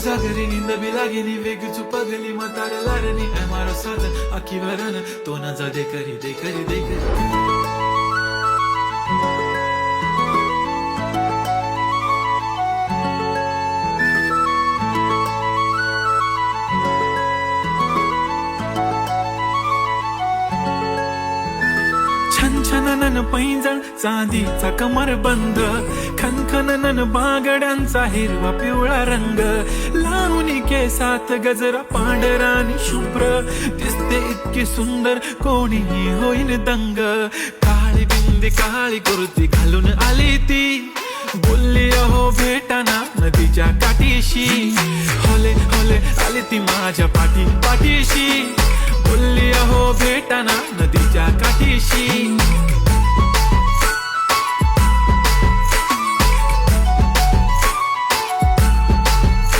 जागरी निंद बी लागेली वेगळीच पगली म्हातार लारणी मारो साथ आखी वरण तो ना जा दे करी दे करी दे करी छन छननन पैंजण चांदीचा कमर बंद खनखननन बागड्यांचा हिरवा पिवळा रंग लावणी केसात गजरा पांढरा आणि शुभ्र दिसते इतकी सुंदर कोणीही होईल दंग काळी बिंदी काळी कुर्ती घालून आली ती बोलली अहो भेटाना नदीच्या काठीशी होले होले आली ती माझ्या पाठीशी बोलली अहो भेटाना नदीच्या काठीशी